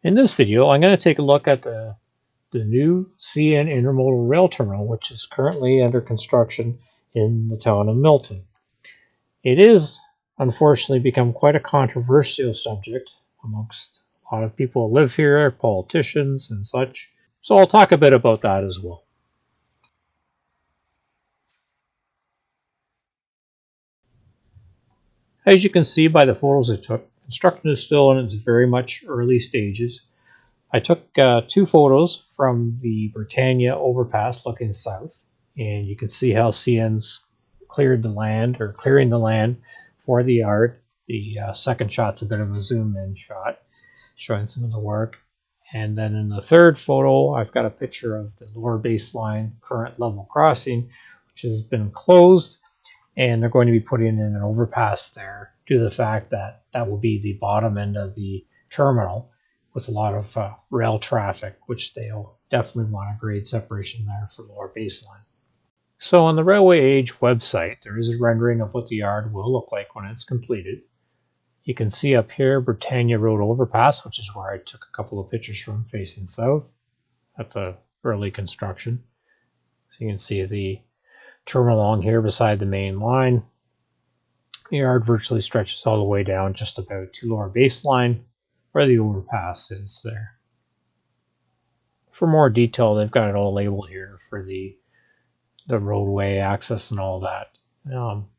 In this video, I'm going to take a look at the new CN Intermodal Rail Terminal, which is currently under construction in the town of Milton. It is, unfortunately, become quite a controversial subject amongst a lot of people who live here, politicians and such. So I'll talk a bit about that as well. As you can see by the photos I took, construction is still in its very much early stages. I took 2 photos from the Britannia overpass looking south, and you can see how CN's clearing the land for the yard. The second shot's a bit of a zoom-in shot, showing some of the work. And then in the third photo, I've got a picture of the lower baseline current level crossing, which has been closed, and they're going to be putting in an overpass there due to the fact that that will be the bottom end of the terminal with a lot of rail traffic, which they'll definitely want a grade separation there for lower baseline. So on the Railway Age website, there is a rendering of what the yard will look like when it's completed. You can see up here Britannia Road Overpass, which is where I took a couple of pictures from facing south at the early construction. So you can see the terminal along here beside the main line. The yard virtually stretches all the way down just about to lower baseline where the overpass is there. For more detail, they've got it all labeled here for the roadway access and all that.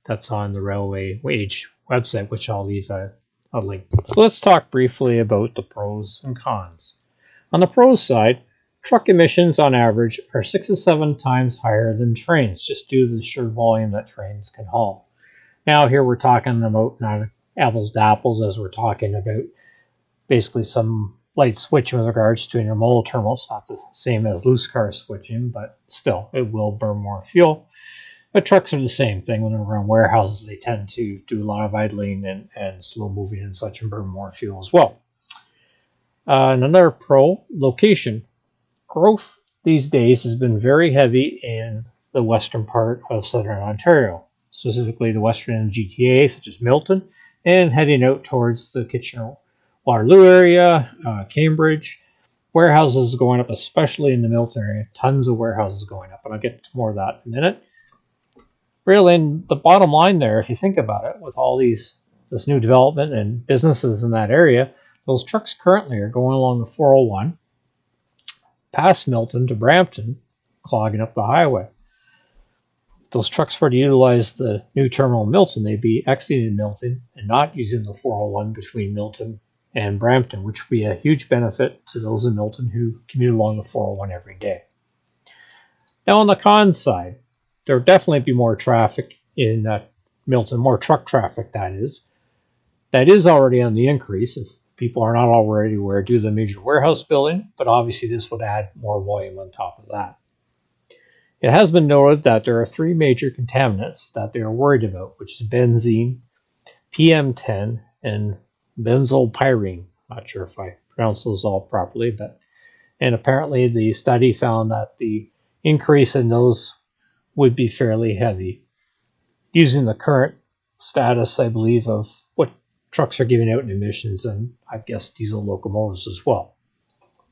That's on the Railway Age website, which I'll leave a link. So let's talk briefly about the pros and cons. On the pros side, truck emissions on average are 6 to 7 times higher than trains, just due to the sheer volume that trains can haul. Now here we're talking about not apples to apples, as we're talking about basically some light switching with regards to intermodal terminals. Not the same as loose car switching, but still it will burn more fuel. But trucks are the same thing. When they're around warehouses, they tend to do a lot of idling and slow moving and such, and burn more fuel as well. And another pro, location. Growth these days has been very heavy in the western part of southern Ontario, specifically the western GTA, such as Milton, and heading out towards the Kitchener-Waterloo area, Cambridge. Warehouses going up, especially in the Milton area. Tons of warehouses going up, and I'll get to more of that in a minute. Really, and the bottom line there, if you think about it, with all this new development and businesses in that area, those trucks currently are going along the 401, past Milton to Brampton, clogging up the highway. If those trucks were to utilize the new terminal in Milton, they'd be exiting Milton and not using the 401 between Milton and Brampton, which would be a huge benefit to those in Milton who commute along the 401 every day. Now on the cons side, there will definitely be more traffic in Milton, more truck traffic that is. That is already on the increase if people are not already aware due to the major warehouse building, but obviously this would add more volume on top of that. It has been noted that there are 3 major contaminants that they are worried about, which is benzene, PM10, and benzylpyrene. Not sure if I pronounced those all properly, and apparently the study found that the increase in those would be fairly heavy. Using the current status, I believe, of what trucks are giving out in emissions, and I guess diesel locomotives as well.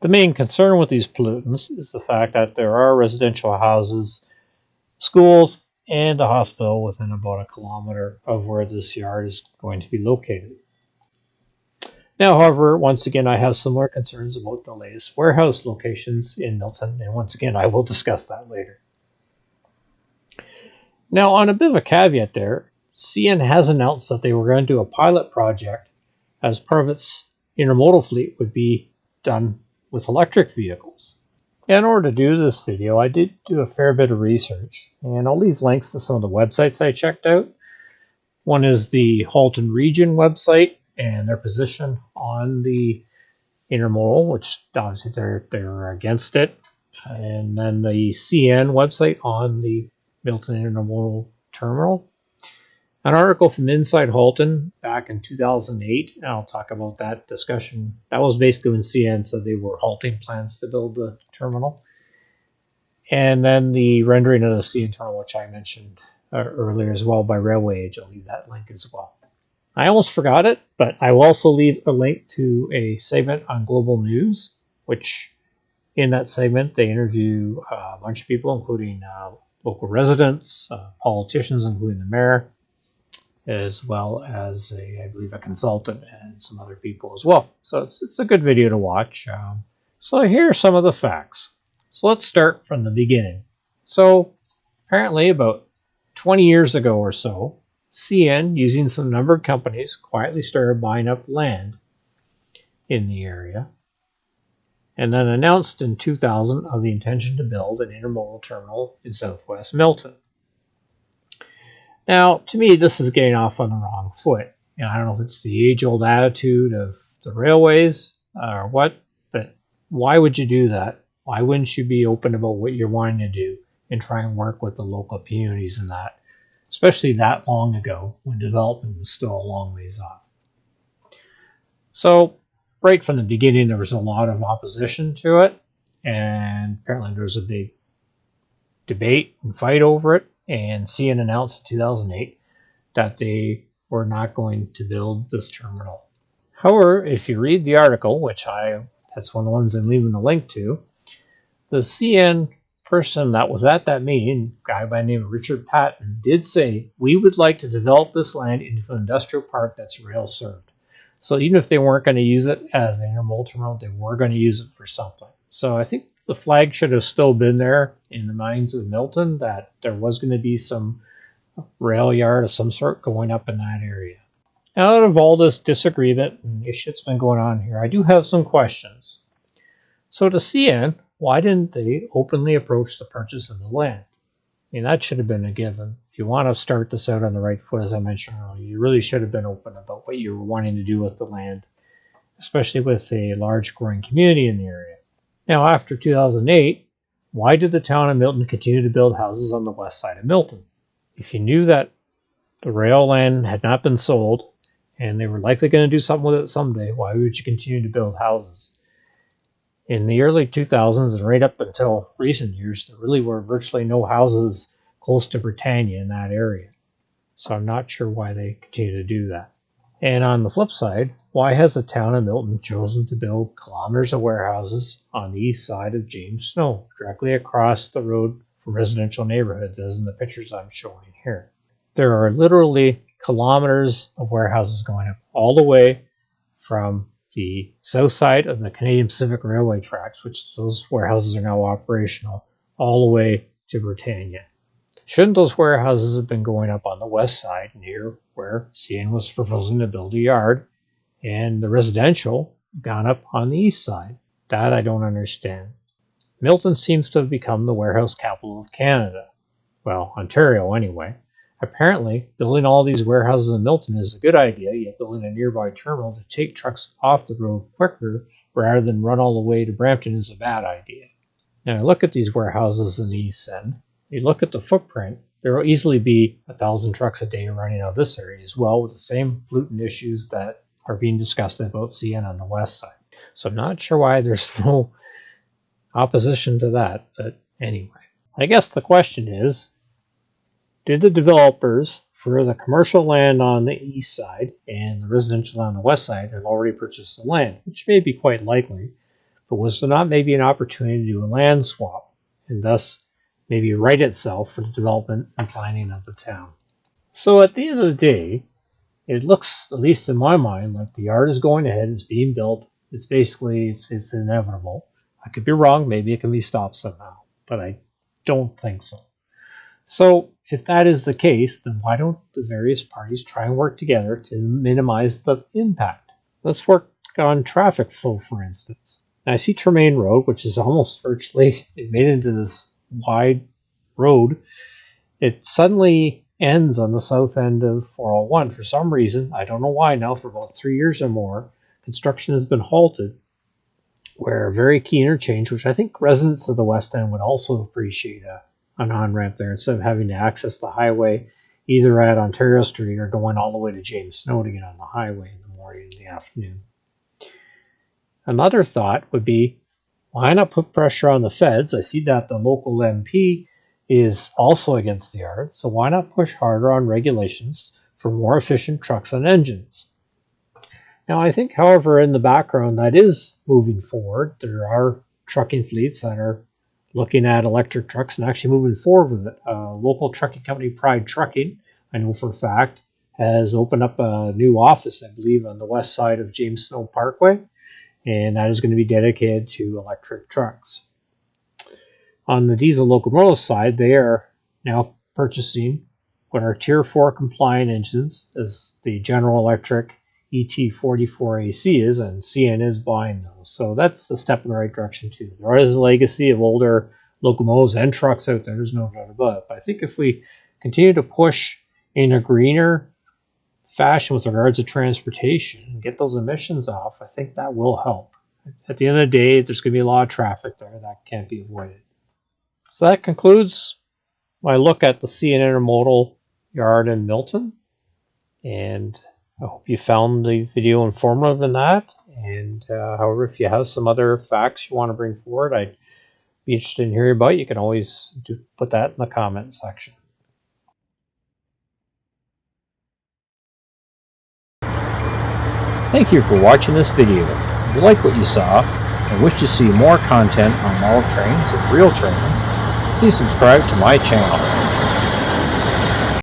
The main concern with these pollutants is the fact that there are residential houses, schools, and a hospital within about 1 kilometer of where this yard is going to be located. Now, however, once again, I have similar concerns about the latest warehouse locations in Milton, and once again, I will discuss that later. Now, on a bit of a caveat there, CN has announced that they were going to do a pilot project as part of its intermodal fleet would be done with electric vehicles. In order to do this video, I did do a fair bit of research, and I'll leave links to some of the websites I checked out. One is the Halton Region website and their position on the intermodal, which obviously they're against it, and then the CN website on the Milton Intermodal Terminal. An article from Inside Halton back in 2008, and I'll talk about that discussion. That was basically when CN said they were halting plans to build the terminal. And then the rendering of the CN terminal, which I mentioned earlier as well by Railway Age. I'll leave that link as well. I almost forgot it, but I will also leave a link to a segment on Global News, which in that segment they interview a bunch of people, including local residents, politicians, including the mayor, as well as I believe, a consultant and some other people as well. So it's a good video to watch. So here are some of the facts. So let's start from the beginning. So apparently about 20 years ago or so, CN, using some numbered companies, quietly started buying up land in the area and then announced in 2000 of the intention to build an intermodal terminal in southwest Milton. Now, to me, this is getting off on the wrong foot. And I don't know if it's the age-old attitude of the railways or what, but why would you do that? Why wouldn't you be open about what you're wanting to do and try and work with the local communities in that, especially that long ago when development was still a long ways off? So right from the beginning, there was a lot of opposition to it, and apparently there was a big debate and fight over it, and CN announced in 2008 that they were not going to build this terminal. However, if you read the article, that's one of the ones I'm leaving a link to, the CN person that was at that meeting, a guy by the name of Richard Patton, did say, we would like to develop this land into an industrial park that's rail served. So even if they weren't going to use it as an intermodal terminal, they were going to use it for something. So I think the flag should have still been there in the minds of Milton that there was going to be some rail yard of some sort going up in that area. Now, out of all this disagreement and issue that's been going on here, I do have some questions. So to CN, why didn't they openly approach the purchase of the land? I mean, that should have been a given. If you want to start this out on the right foot, as I mentioned earlier, you really should have been open about what you were wanting to do with the land, especially with a large growing community in the area. Now, after 2008, why did the town of Milton continue to build houses on the west side of Milton? If you knew that the rail land had not been sold and they were likely going to do something with it someday, why would you continue to build houses? In the early 2000s and right up until recent years, there really were virtually no houses close to Britannia in that area. So I'm not sure why they continue to do that. And on the flip side, why has the town of Milton chosen to build kilometers of warehouses on the east side of James Snow, directly across the road from residential neighborhoods, as in the pictures I'm showing here? There are literally kilometers of warehouses going up all the way from the south side of the Canadian Pacific Railway tracks, which those warehouses are now operational, all the way to Britannia. Shouldn't those warehouses have been going up on the west side near where CN was proposing to build a yard, and the residential gone up on the east side? That I don't understand. Milton seems to have become the warehouse capital of Canada. Well, Ontario anyway. Apparently, building all these warehouses in Milton is a good idea, yet building a nearby terminal to take trucks off the road quicker rather than run all the way to Brampton is a bad idea. Now, look at these warehouses in the east end. You look at the footprint, there will easily be 1,000 trucks a day running out of this area as well, with the same pollutant issues that are being discussed about CN on the west side. So I'm not sure why there's no opposition to that, but anyway. I guess the question is, did the developers for the commercial land on the east side and the residential on the west side have already purchased the land, which may be quite likely, but was there not maybe an opportunity to do a land swap and thus maybe right itself for the development and planning of the town? So at the end of the day, it looks, at least in my mind, like the yard is going ahead, it's being built, it's inevitable. I could be wrong, maybe it can be stopped somehow, but I don't think so. So if that is the case, then why don't the various parties try and work together to minimize the impact? Let's work on traffic flow, for instance. Now, I see Tremaine Road, which is almost virtually, it made into this wide road. It suddenly ends on the south end of 401. For some reason, I don't know why now, for about 3 years or more, construction has been halted where a very key interchange, which I think residents of the west end would also appreciate an on-ramp there instead of having to access the highway either at Ontario Street or going all the way to James Snow to get on the highway in the morning and the afternoon. Another thought would be, why not put pressure on the feds? I see that the local MP is also against the yard, so why not push harder on regulations for more efficient trucks and engines. Now, I think, however, in the background that is moving forward. There are trucking fleets that are looking at electric trucks and actually moving forward with it. Local trucking company Pride Trucking, I know for a fact, has opened up a new office, I believe, on the west side of James Snow Parkway, and that is going to be dedicated to electric trucks. On the diesel locomotive side, they are now purchasing what are Tier 4 compliant engines, as the General Electric ET44AC is, and CN is buying those. So that's a step in the right direction too. There is a legacy of older locomotives and trucks out there, there's no doubt about it. But I think if we continue to push in a greener fashion with regards to transportation and get those emissions off, I think that will help. At the end of the day, there's going to be a lot of traffic there that can't be avoided. So that concludes my look at the CN Intermodal yard in Milton, and I hope you found the video informative in that. And however, if you have some other facts you want to bring forward, I'd be interested in hearing about. You can always put that in the comment section. Thank you for watching this video. If you like what you saw and wish to see more content on model trains and real trains, please subscribe to my channel.